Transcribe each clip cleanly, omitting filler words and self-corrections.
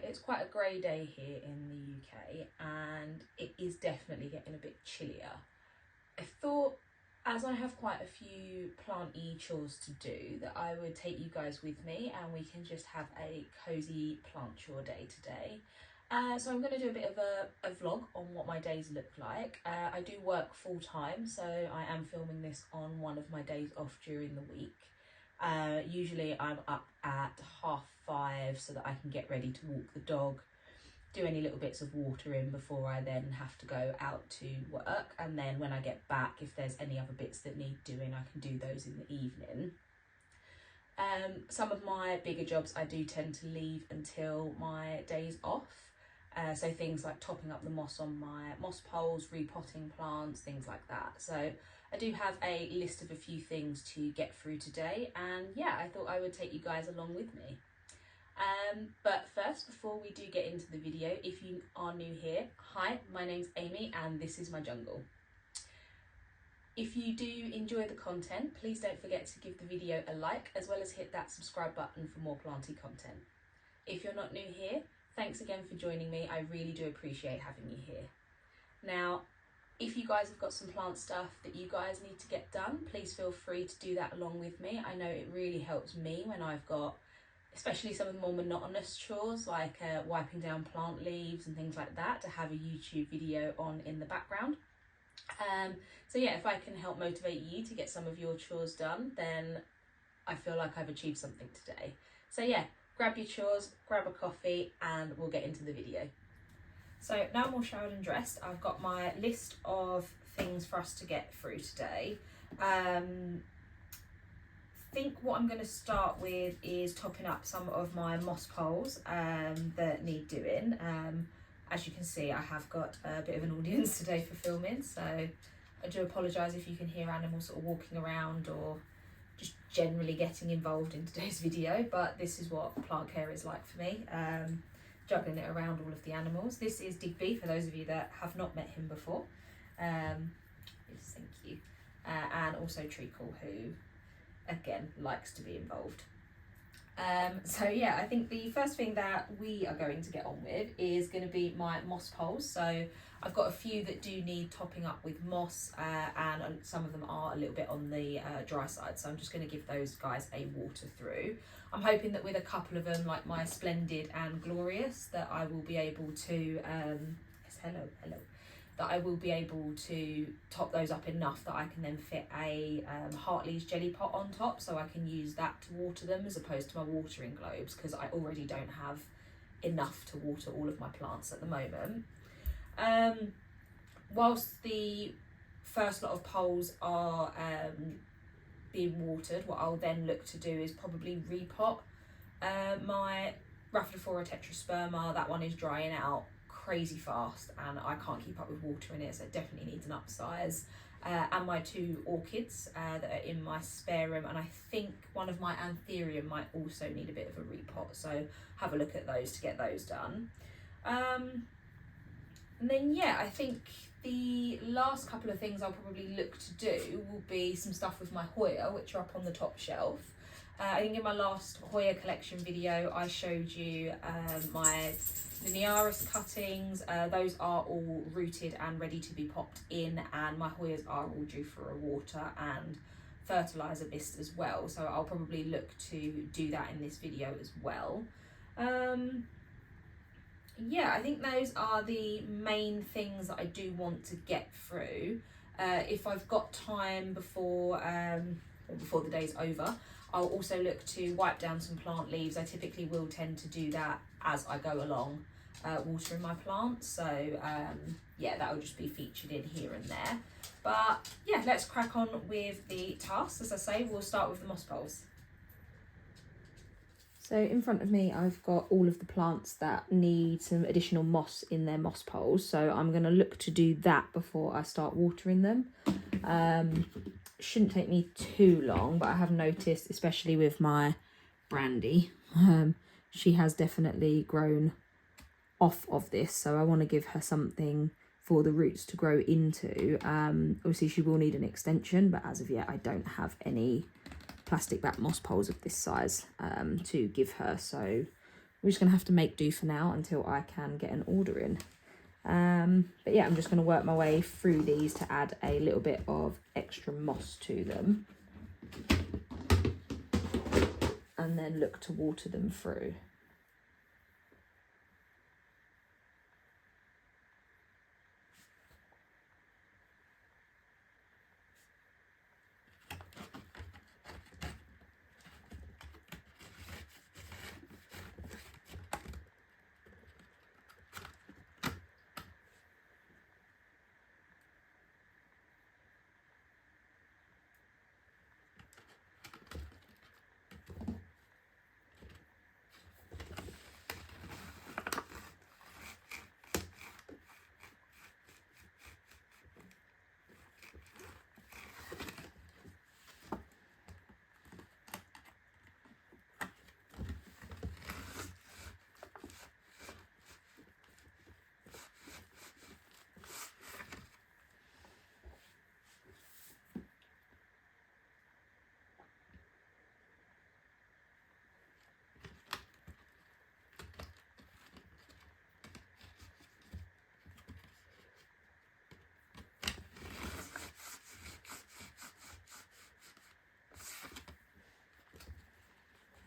it's quite a grey day here in the UK and it is definitely getting a bit chillier. I thought, as I have quite a few plant-y chores to do, that I would take you guys with me and we can just have a cosy plant chore day today. So I'm going to do a bit of a vlog on what my days look like. I do work full-time, so I am filming this on one of my days off during the week. Usually I'm up at 5:30 so that I can get ready to walk the dog, do any little bits of watering before I then have to go out to work, and then when I get back, if there's any other bits that need doing, I can do those in the evening. Some of my bigger jobs I do tend to leave until my days off. So things like topping up the moss on my moss poles, repotting plants, things like that. So I do have a list of a few things to get through today, and yeah, I thought I would take you guys along with me. But first, before we do get into the video, if you are new here, hi, my name's Amy and this is my jungle. If you do enjoy the content, please don't forget to give the video a like, as well as hit that subscribe button for more planty content. If you're not new here, thanks again for joining me. I really do appreciate having you here. Now, if you guys have got some plant stuff that you guys need to get done, please feel free to do that along with me. I know it really helps me when I've got, especially some of the more monotonous chores like wiping down plant leaves and things like that, to have a YouTube video on in the background. So yeah, if I can help motivate you to get some of your chores done, then I feel like I've achieved something today. So yeah, grab your chores, grab a coffee, and we'll get into the video. So now I'm all showered and dressed, I've got my list of things for us to get through today. I think what I'm going to start with is topping up some of my moss poles that need doing. As you can see, I have got a bit of an audience today for filming, so I do apologise if you can hear animals sort of walking around or just generally getting involved in today's video, but this is what plant care is like for me, juggling it around all of the animals. This is Digby, for those of you that have not met him before. Yes, thank you. And also Treacle, who again likes to be involved. So yeah, I think the first thing that we are going to get on with is going to be my moss poles. So I've got a few that do need topping up with moss, and some of them are a little bit on the dry side, so I'm just going to give those guys a water through. I'm hoping that with a couple of them, like my Splendid and Glorious, that I will be able to yes, hello, that I will be able to top those up enough that I can then fit a Hartley's jelly pot on top, so I can use that to water them as opposed to my watering globes, because I already don't have enough to water all of my plants at the moment. Whilst the first lot of poles are being watered, what I'll then look to do is probably repot my Rhaphidophora tetrasperma. That one is drying out crazy fast and I can't keep up with water in it, so it definitely needs an upsize. And my two orchids that are in my spare room, and I think one of my anthurium might also need a bit of a repot, so have a look at those to get those done. And then yeah, I think the last couple of things I'll probably look to do will be some stuff with my Hoya, which are up on the top shelf. I think in my last Hoya collection video I showed you my linearis cuttings. Those are all rooted and ready to be popped in, and my Hoyas are all due for a water and fertiliser mist as well, so I'll probably look to do that in this video as well. Yeah, I think those are the main things that I do want to get through. If I've got time before the day's over, I'll also look to wipe down some plant leaves. I typically will tend to do that as I go along, watering my plants. So yeah, that will just be featured in here and there. But yeah, let's crack on with the tasks. As I say, we'll start with the moss poles. So in front of me, I've got all of the plants that need some additional moss in their moss poles. So I'm going to look to do that before I start watering them. Shouldn't take me too long, but I have noticed, especially with my Brandy, she has definitely grown off of this. So I want to give her something for the roots to grow into. Obviously she will need an extension, but as of yet I don't have any plastic back moss poles of this size to give her, so we're just going to have to make do for now until I can get an order in. But yeah, I'm just going to work my way through these to add a little bit of extra moss to them. And then look to water them through.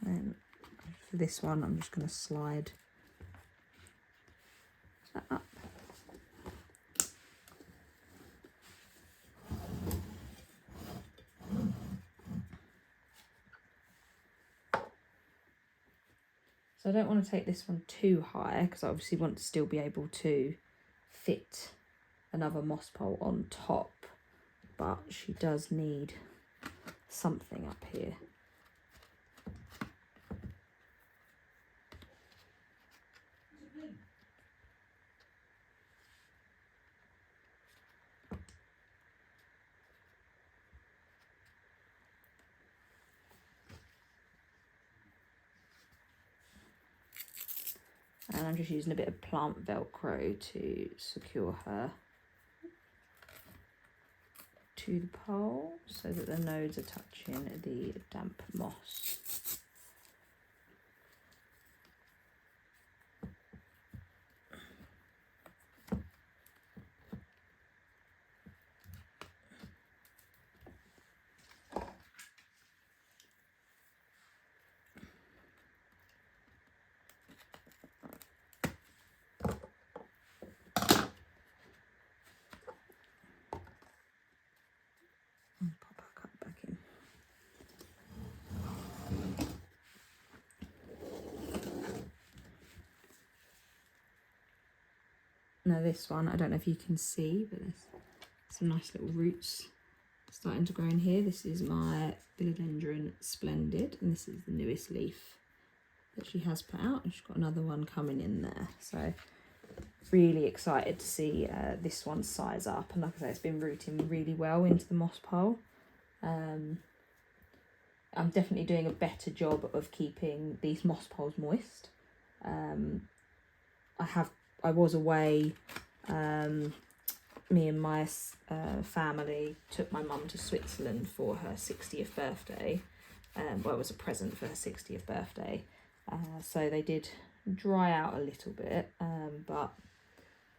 And for this one, I'm just going to slide that up. So I don't want to take this one too high because I obviously want to still be able to fit another moss pole on top, but she does need something up here. And I'm just using a bit of plant velcro to secure her to the pole so that the nodes are touching the damp moss. And pop her cup back in. Now this one, I don't know if you can see, but there's some nice little roots starting to grow in here. This is my Philodendron Splendid, and this is the newest leaf that she has put out, and she's got another one coming in there. So really excited to see this one size up, and like I say, it's been rooting really well into the moss pole. I'm definitely doing a better job of keeping these moss poles moist. I was away, me and my family took my mum to Switzerland for her 60th birthday. Well, it was a present for her 60th birthday. So they did dry out a little bit, but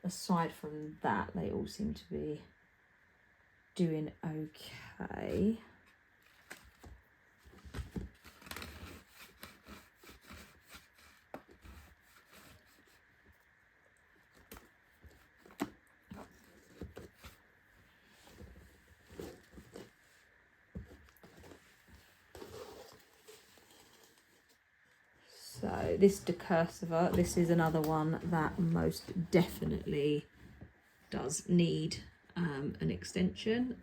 aside from that, they all seem to be doing okay. So this decursiva, this is another one that most definitely does need an extension.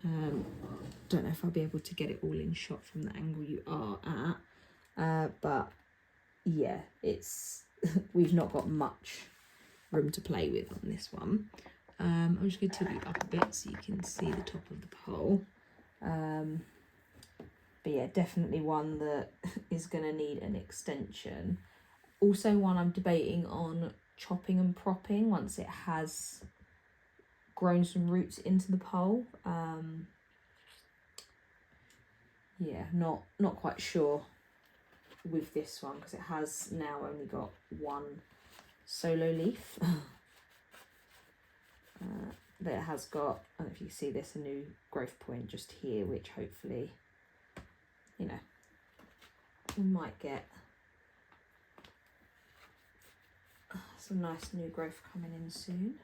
Don't know if I'll be able to get it all in shot from the angle you are at, but yeah, it's we've not got much room to play with on this one. I'm just going to tilt you up a bit so you can see the top of the pole. But yeah, definitely one that is going to need an extension. Also one I'm debating on chopping and propping once it has grown some roots into the pole. Yeah, not quite sure with this one because it has now only got one solo leaf. But it has got, I don't know if you can see this, a new growth point just here, which hopefully, you know, we might get some nice new growth coming in soon.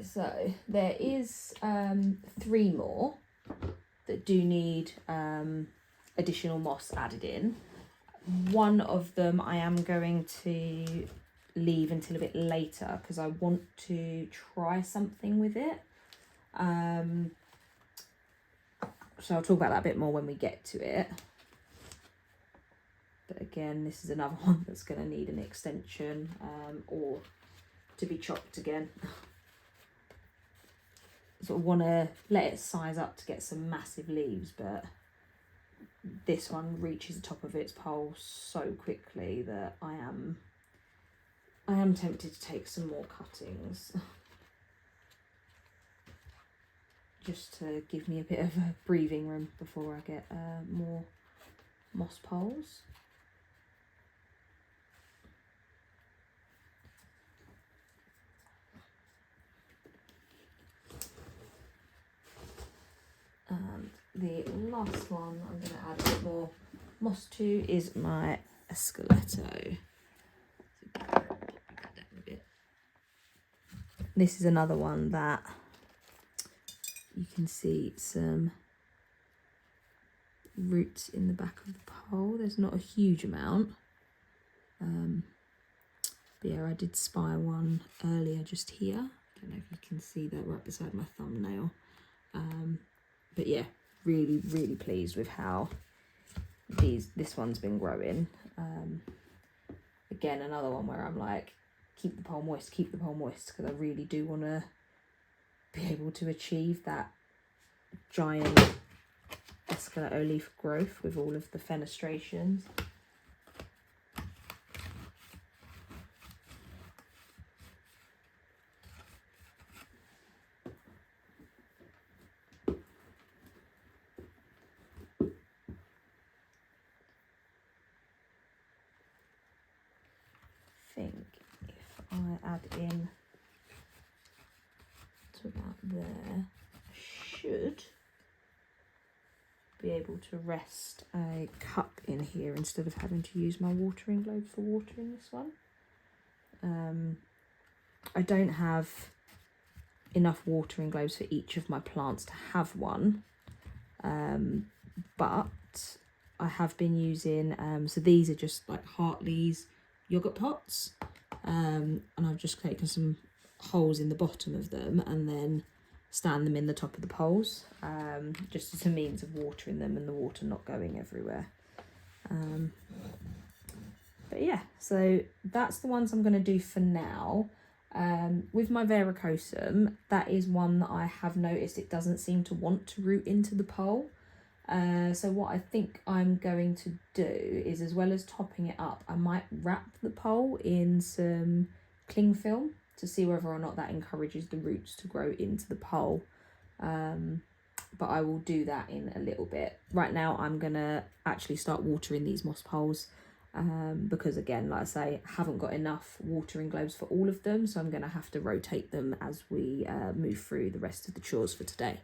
So there is 3 more that do need additional moss added in. One of them I am going to leave until a bit later because I want to try something with it. So I'll talk about that a bit more when we get to it. But again, this is another one that's going to need an extension or to be chopped again. Sort of want to let it size up to get some massive leaves, but this one reaches the top of its pole so quickly that I am tempted to take some more cuttings just to give me a bit of a breathing room before I get more moss poles. And the last one I'm going to add a bit more moss to is my esqueleto. This is another one that you can see some roots in the back of the pole. There's not a huge amount. But yeah, I did spy one earlier just here. I don't know if you can see that right beside my thumbnail. But yeah, really, really pleased with how this one's been growing. Again, another one where I'm like, keep the pole moist, because I really do want to be able to achieve that giant esqueleto leaf growth with all of the fenestrations. Think if I add in to about there, I should be able to rest a cup in here instead of having to use my watering globe for watering this one. I don't have enough watering globes for each of my plants to have one, but I have been using, so these are just like Hartley's yogurt pots, and I've just taken some holes in the bottom of them and then stand them in the top of the poles, just as a means of watering them and the water not going everywhere. But yeah, so that's the ones I'm going to do for now. With my Varicosum, that is one that I have noticed it doesn't seem to want to root into the pole. So what I think I'm going to do is, as well as topping it up, I might wrap the pole in some cling film to see whether or not that encourages the roots to grow into the pole. But I will do that in a little bit. Right now I'm going to actually start watering these moss poles because, again, like I say, I haven't got enough watering globes for all of them, so I'm going to have to rotate them as we move through the rest of the chores for today.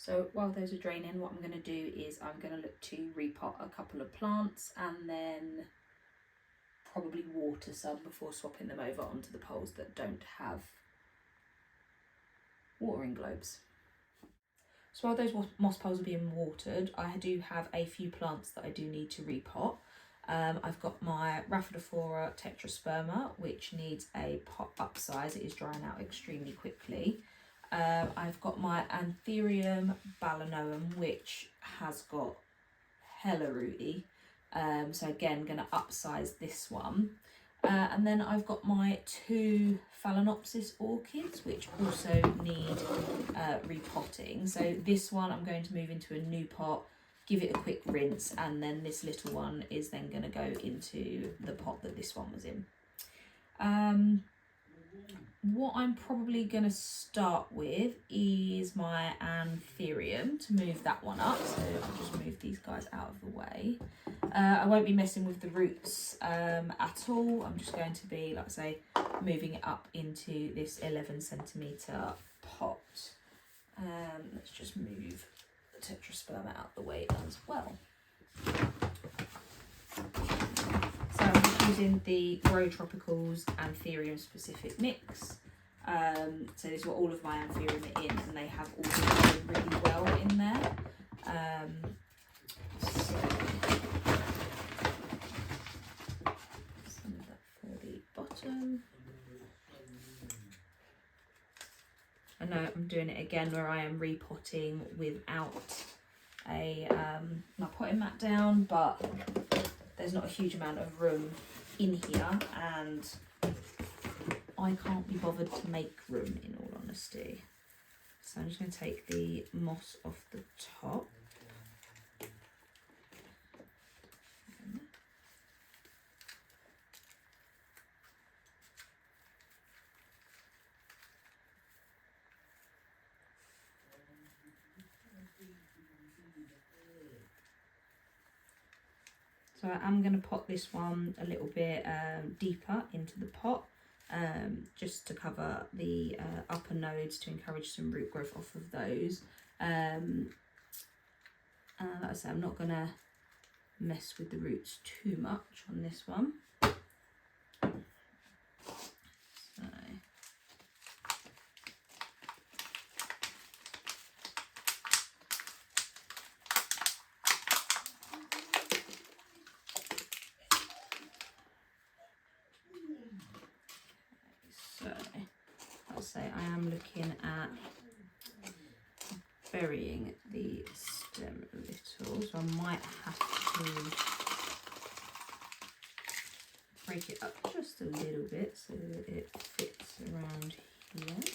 So while those are draining, what I'm going to do is I'm going to look to repot a couple of plants and then probably water some before swapping them over onto the poles that don't have watering globes. So while those moss poles are being watered, I do have a few plants that I do need to repot. I've got my Rhaphidophora tetrasperma, which needs a pot upsize. It is drying out extremely quickly. I've got my Anthurium balanoum, which has got hella rooty. So again, going to upsize this one. And then I've got my 2 Phalaenopsis orchids, which also need repotting. So this one I'm going to move into a new pot, give it a quick rinse, and then this little one is then going to go into the pot that this one was in. What I'm probably going to start with is my Anthurium to move that one up. So I'll just move these guys out of the way. I won't be messing with the roots at all. I'm just going to be, like I say, moving it up into this 11cm pot. Let's just move the tetrasperma out the way as well. So I'm just using the Grow Tropicals Anthurium specific mix. So this is what all of my Anthurium are in, and they have all been really well in there. So some of that for the bottom. I know I'm doing it again where I am repotting without a my potting mat down, but there's not a huge amount of room in here, and I can't be bothered to make room, in all honesty. So I'm just going to take the moss off the top. So I'm going to pot this one a little bit deeper into the pot, just to cover the upper nodes to encourage some root growth off of those. And like I say, I'm not going to mess with the roots too much on this one. So I'll say I am looking at burying the stem a little, so I might have to break it up just a little bit so that it fits around here.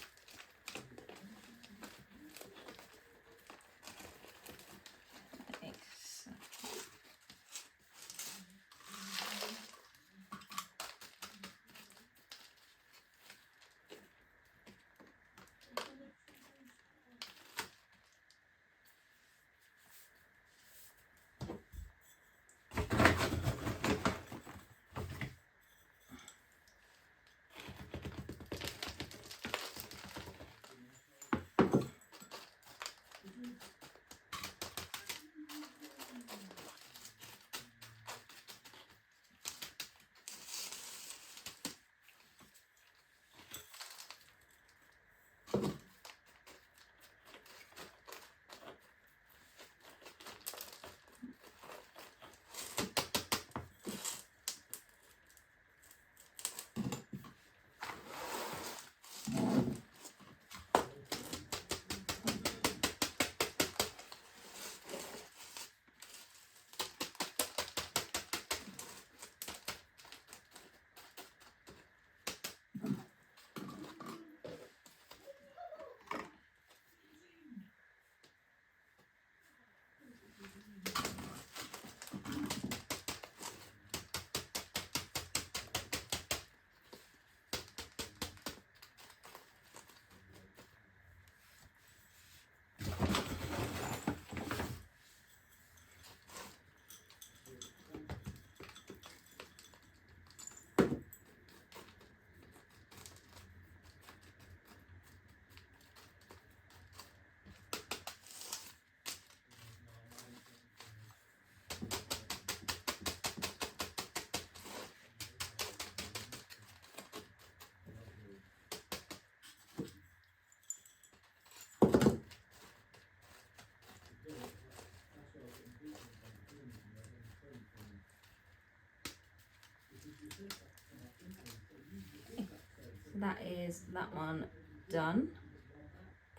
that is that one done.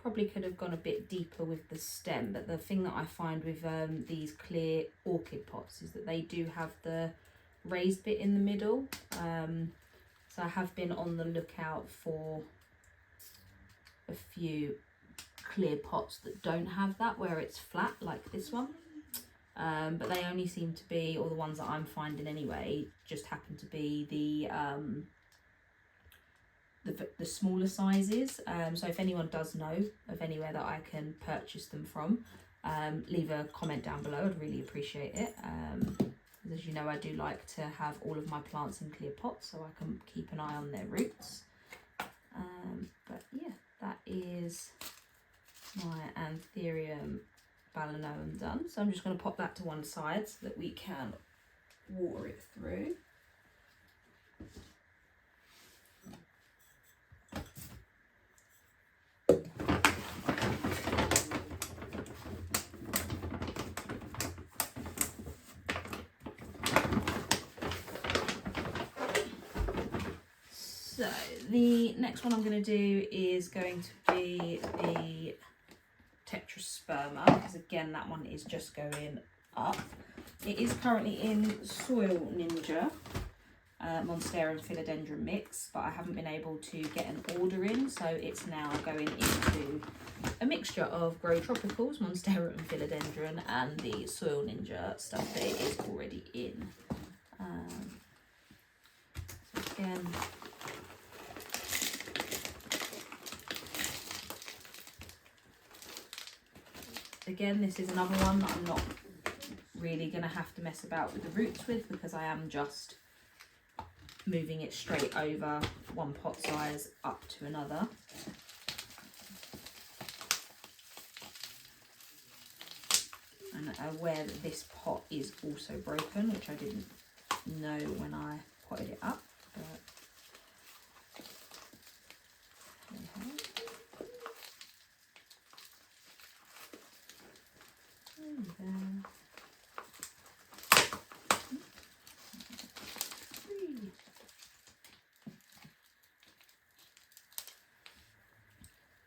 Probably could have gone a bit deeper with the stem, but the thing that I find with these clear orchid pots is that they do have the raised bit in the middle. So I have been on the lookout for a few clear pots that don't have that, where it's flat like this one. But they only seem to be, or the ones that I'm finding anyway, just happen to be the smaller sizes. So if anyone does know of anywhere that I can purchase them from, leave a comment down below. I'd really appreciate it. As you know, I do like to have all of my plants in clear pots so I can keep an eye on their roots. But yeah, that is my Anthurium balanoum done. So I'm just going to pop that to one side so that we can water it through. So the next one I'm going to do is going to be the Tetrasperma, because again that one is just going up. It is currently in Soil Ninja Monstera and Philodendron mix, but I haven't been able to get an order in, so it's now going into a mixture of Grow Tropicals, Monstera and Philodendron, and the Soil Ninja stuff that it is already in. So again, this is another one that I'm not really going to have to mess about with the roots with, because I am just moving it straight over one pot size up to another. And I'm aware that this pot is also broken, which I didn't know when I potted it up. But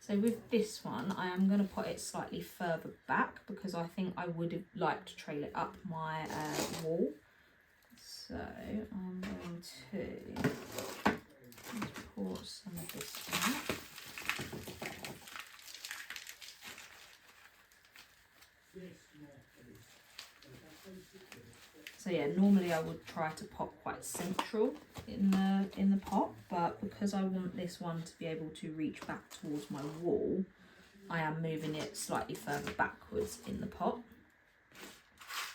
so with this one, I am going to put it slightly further back because I think I would have liked to trail it up my wall. So I'm going to pour some of this out. So yeah, normally I would try to pot quite central in the pot, but because I want this one to be able to reach back towards my wall, I am moving it slightly further backwards in the pot.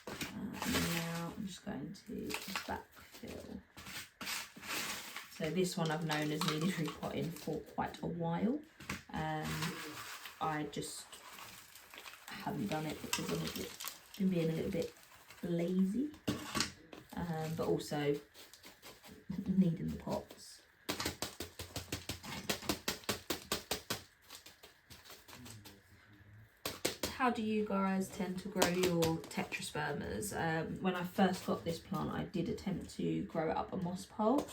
And now I'm just going to backfill. So this one I've known as needed repotting for quite a while. I just haven't done it because I've been being a little bit lazy, but also needing the pots. How do you guys tend to grow your tetraspermas? When I first got this plant, I did attempt to grow it up a moss pole,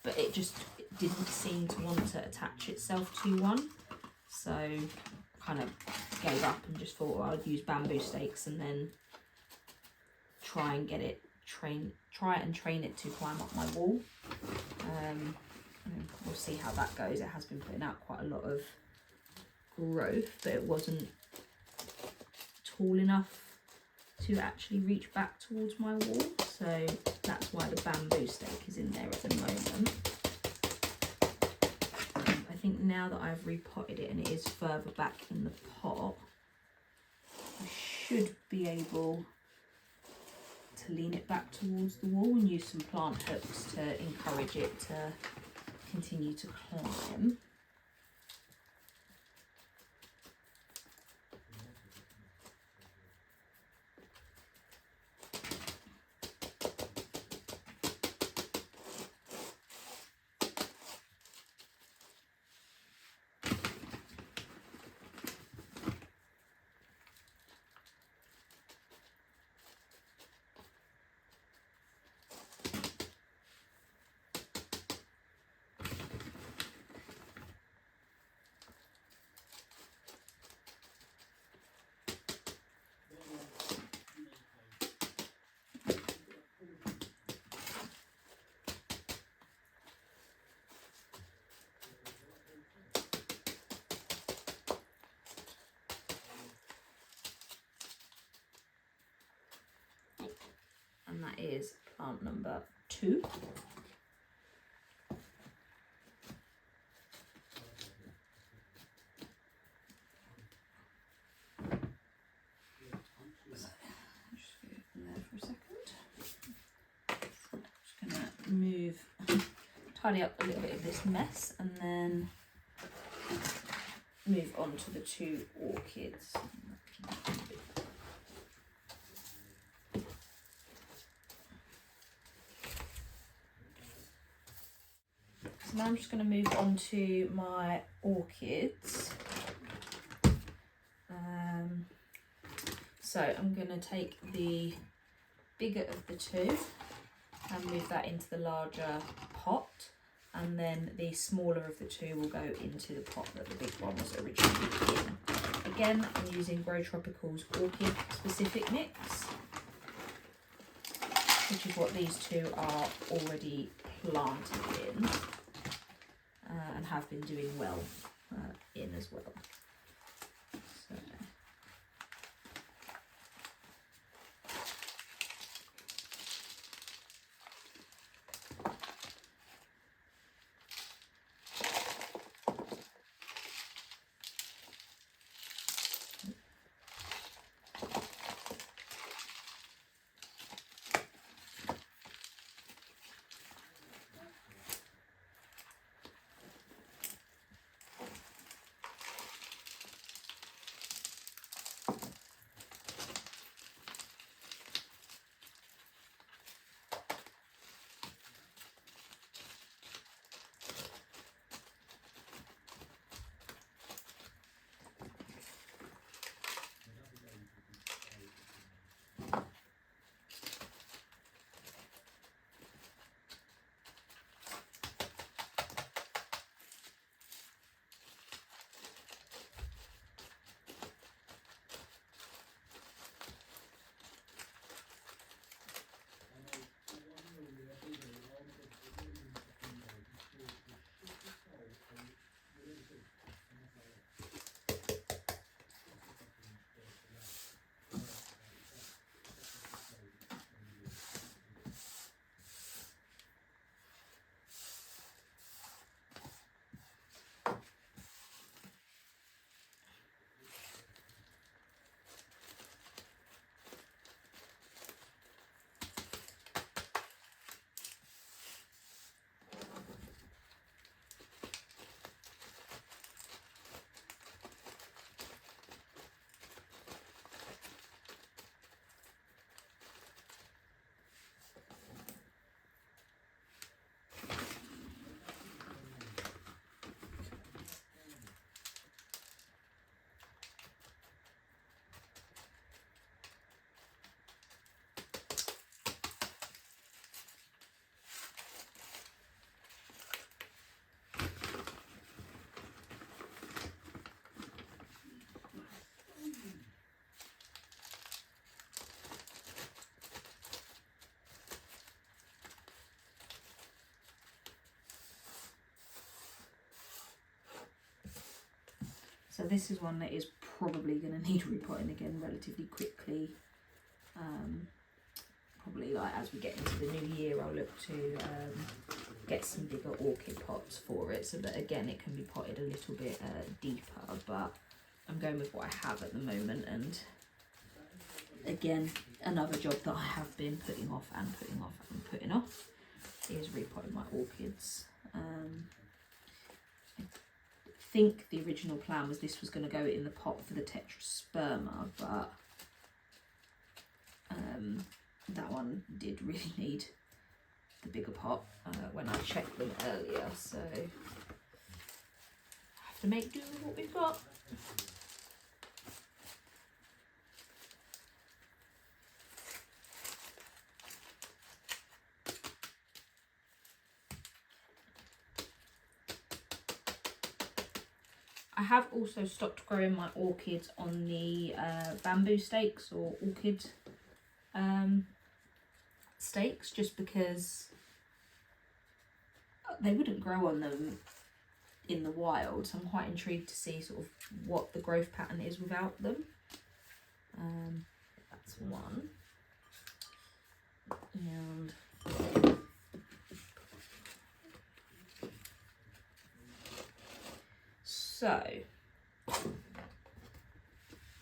but it just didn't seem to want to attach itself to one, so I kind of gave up and just thought, well, I'd use bamboo stakes and then try and get it train it to climb up my wall. We'll see how that goes. It has been putting out quite a lot of growth, but it wasn't tall enough to actually reach back towards my wall, so that's why the bamboo stake is in there at the moment. I think now that I've repotted it and it is further back in the pot, I should be able to lean it back towards the wall and use some plant hooks to encourage it to continue to climb. and that is plant number 2. Move, tidy up a little bit of this mess, and then move on to the 2 orchids. So now I'm just going to move on to my orchids. So I'm going to take the bigger of the 2 and move that into the larger pot, and then the smaller of the 2 will go into the pot that the big one was originally in. Again, I'm using Grow Tropical's orchid specific mix, which is what these 2 are already planted in and have been doing well in as well. So. So this is one that is probably going to need repotting again relatively quickly. Probably like as we get into the new year, I'll look to get some bigger orchid pots for it, so that again it can be potted a little bit deeper, but I'm going with what I have at the moment. And again, another job that I have been putting off and putting off and putting off is repotting my orchids. I think the original plan was this was going to go in the pot for the tetrasperma, but that one did really need the bigger pot when I checked them earlier, so I have to make do with what we've got. I have also stopped growing my orchids on the bamboo stakes or orchid stakes, just because they wouldn't grow on them in the wild, so I'm quite intrigued to see sort of what the growth pattern is without them. That's one. And so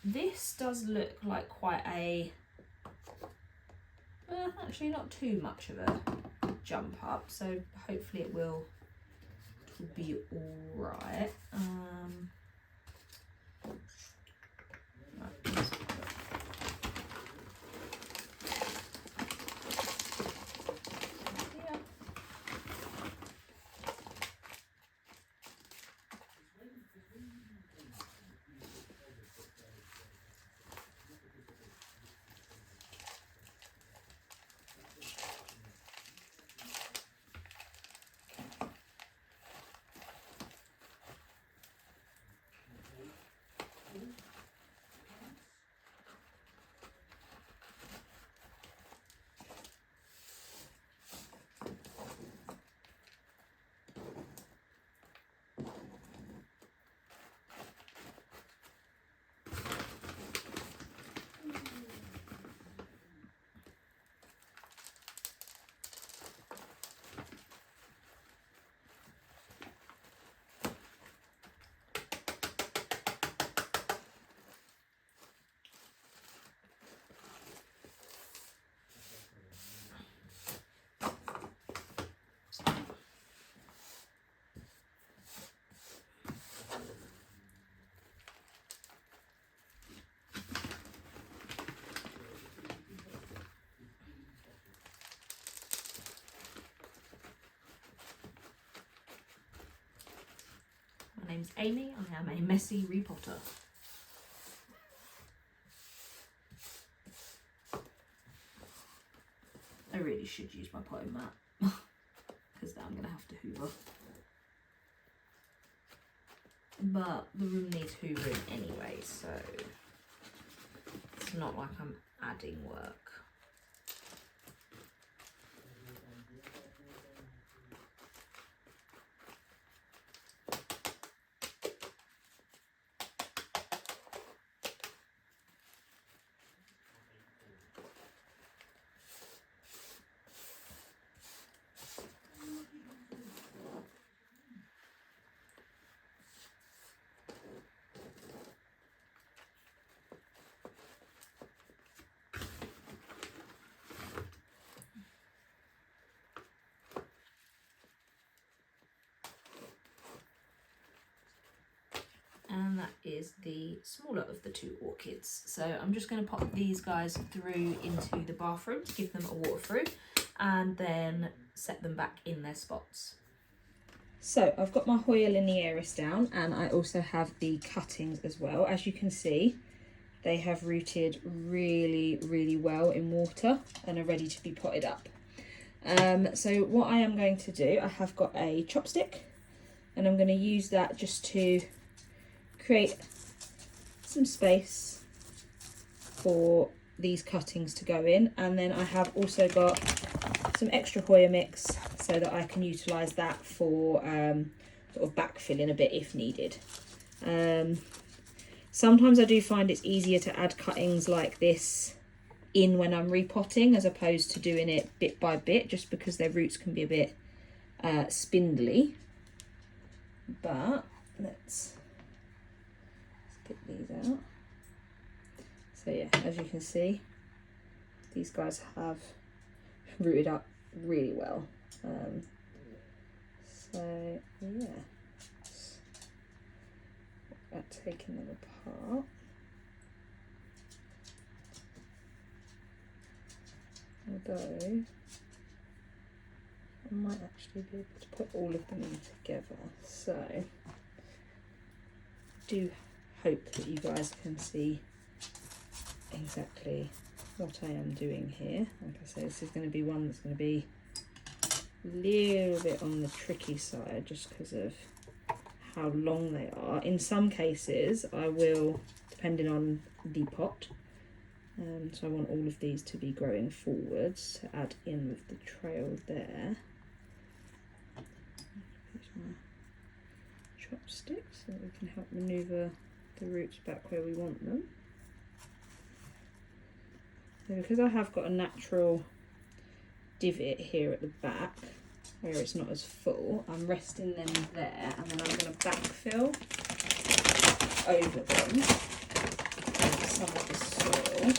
this does look like quite a, actually not too much of a jump up, so hopefully it will be all right. My name's Amy, I am a messy repotter. I really should use my potting mat because now I'm going to have to hoover. But the room needs hoovering anyway, so it's not like I'm adding work. And that is the smaller of the two orchids. So I'm just going to pop these guys through into the bathroom to give them a water through and then set them back in their spots. So I've got my Hoya linearis down and I also have the cuttings as well. As you can see, they have rooted really, really well in water and are ready to be potted up. So what I am going to do, I have got a chopstick and I'm going to use that just to create some space for these cuttings to go in, and then I have also got some extra Hoya mix so that I can utilise that for sort of backfilling a bit if needed. Sometimes I do find it's easier to add cuttings like this in when I'm repotting as opposed to doing it bit by bit, just because their roots can be a bit spindly. But let's pick these out. So yeah, as you can see, these guys have rooted up really well. So yeah, taking them apart. Although I might actually be able to put all of them in together. So do hope that you guys can see exactly what I am doing here. Like I say, this is going to be one that's going to be a little bit on the tricky side just because of how long they are. In some cases I will, depending on the pot, so I want all of these to be growing forwards to add in with the trail there. Use my chopsticks so that we can help manoeuvre the roots back where we want them. So because I have got a natural divot here at the back where it's not as full. I'm resting them there, and then I'm going to backfill over them with some of the soil.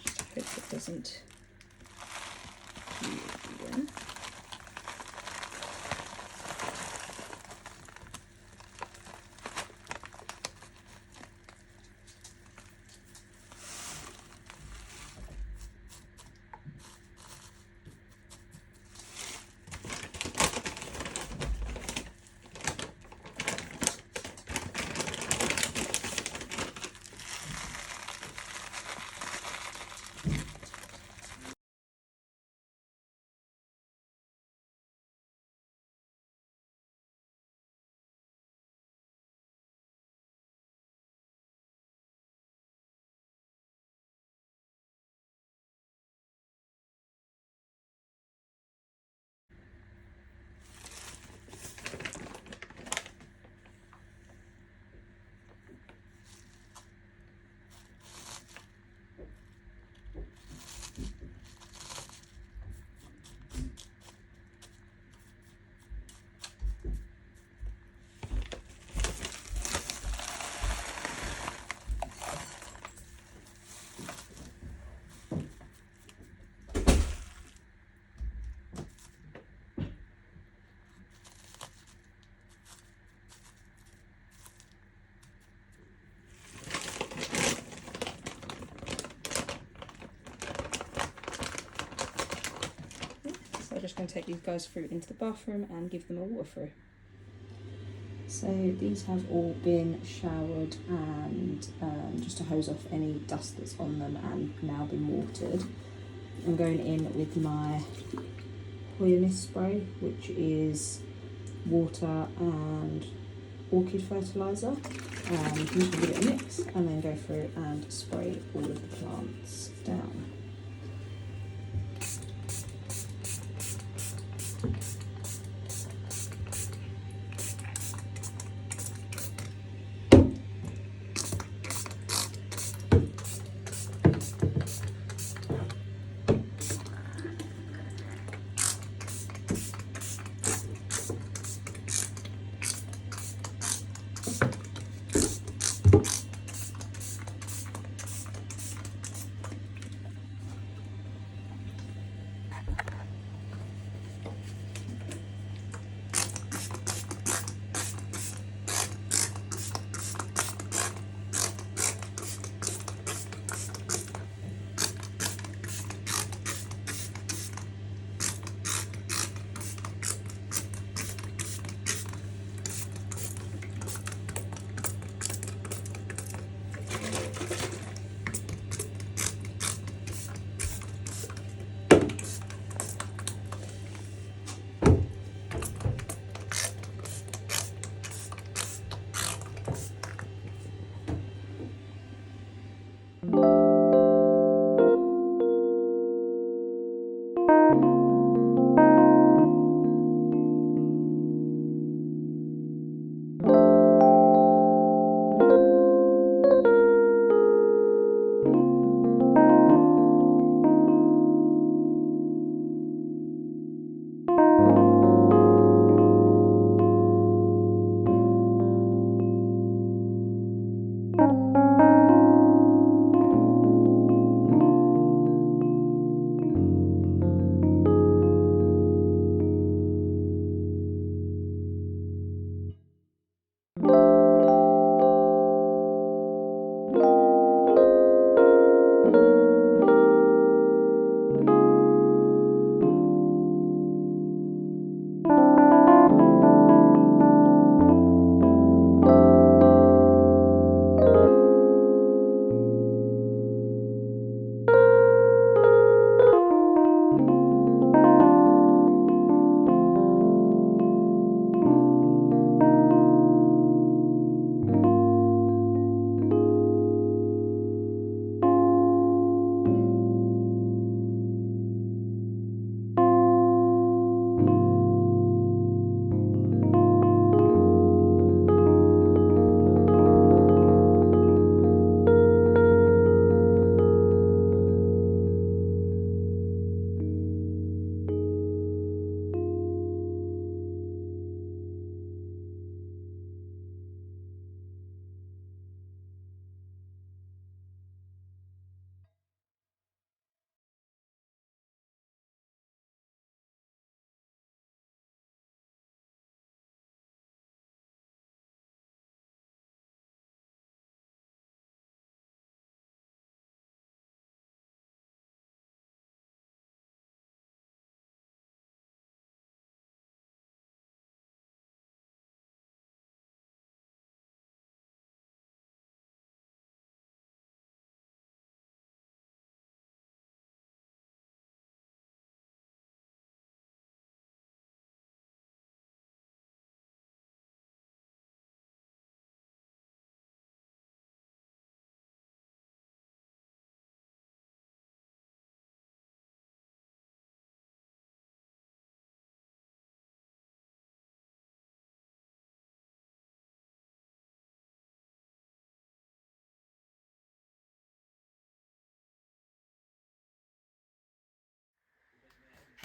Just hope it doesn't everywhere. I'm just going to take these guys through into the bathroom and give them a water through. So these have all been showered and just to hose off any dust that's on them, and now been watered. I'm going in with my Hoya mist spray, which is water and orchid fertiliser. You can just give it a mix and then go through and spray all of the plants down.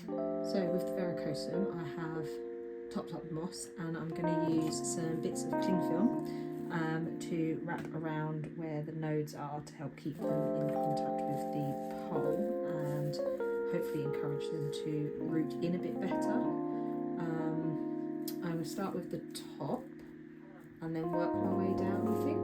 So with the Varicosum, I have topped up with moss, and I'm going to use some bits of cling film to wrap around where the nodes are to help keep them in contact with the pole and hopefully encourage them to root in a bit better. I'm going to start with the top and then work my way down, I think.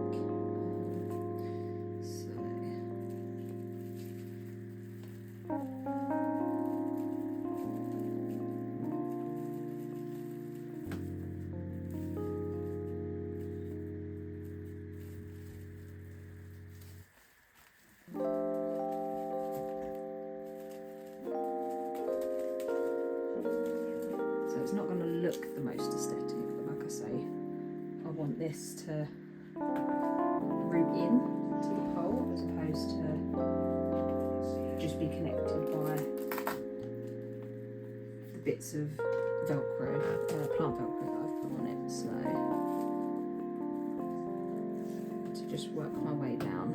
It's not going to look the most aesthetic, but like I say, I want this to root in to the pole as opposed to just be connected by the bits of Velcro, plant Velcro that I've put on it. So to just work my way down.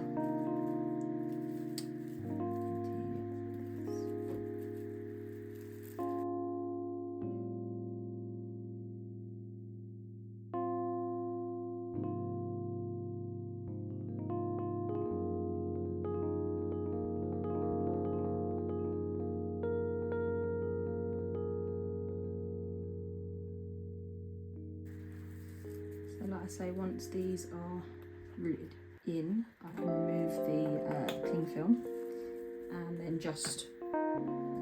Like I say, once these are rooted in, I can remove the cling film and then just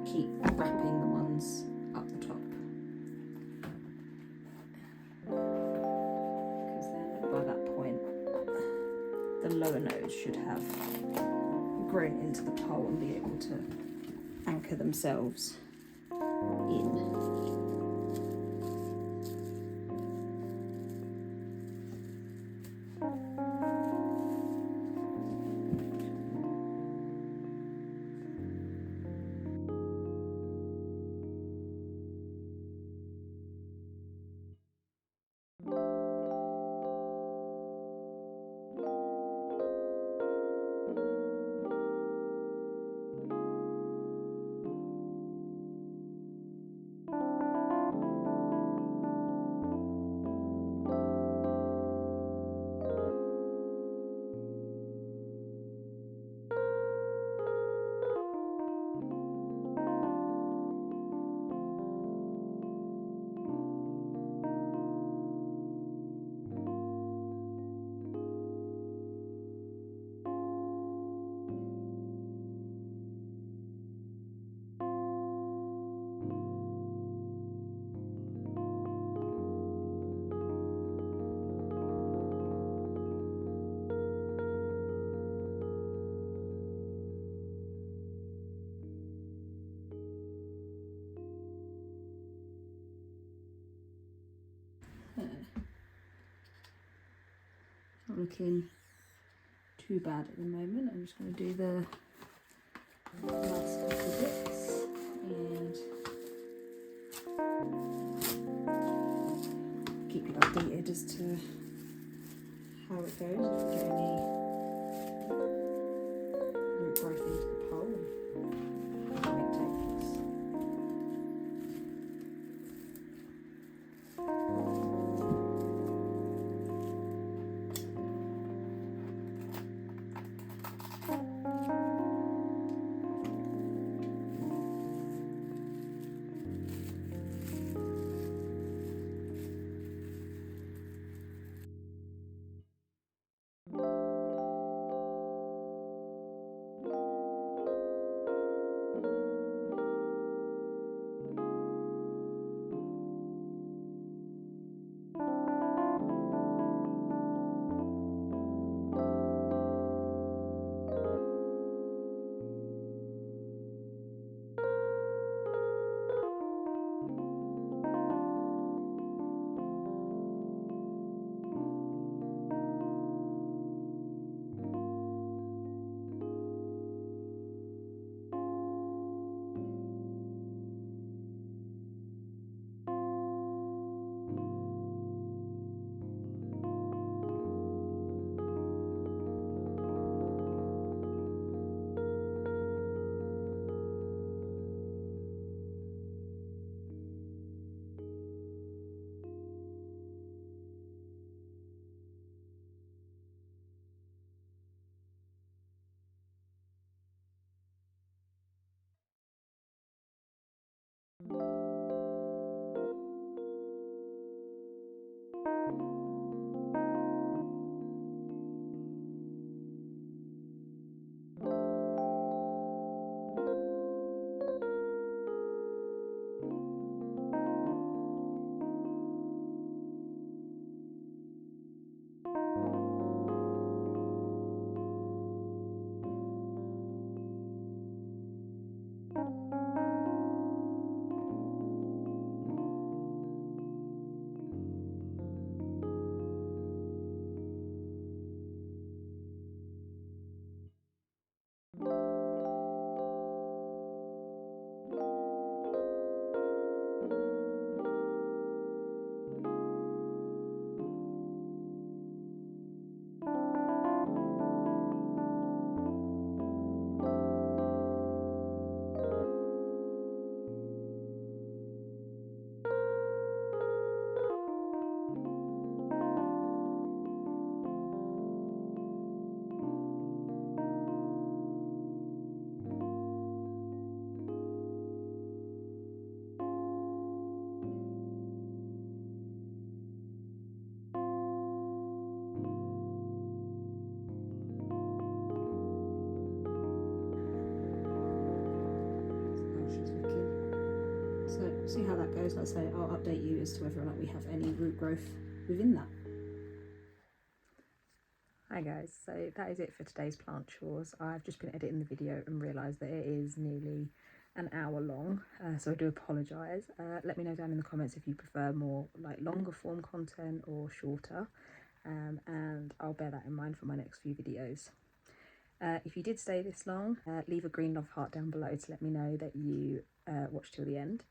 keep wrapping the ones up the top. Because then by that point, the lower nodes should have grown into the pole and be able to anchor themselves in. Not looking too bad at the moment. I'm just going to do the last couple of bits and keep you updated as to how it goes. If we get any root growth into the pole and how it takes. see how that goes. Like I say, I'll update you as to whether or not we have any root growth within that. Hi guys, so that is it for today's plant chores. I've just been editing the video and realised that it is nearly an hour long, so I do apologise. Let me know down in the comments if you prefer more like longer form content or shorter, and I'll bear that in mind for my next few videos. If you did stay this long, leave a green love heart down below to let me know that you watched till the end.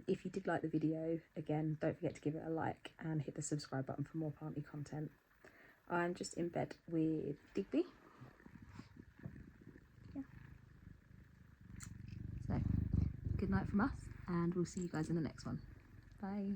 If you did like the video, again, don't forget to give it a like and hit the subscribe button for more planty content. I'm just in bed with Digby. Yeah. So, good night from us, and we'll see you guys in the next one. Bye.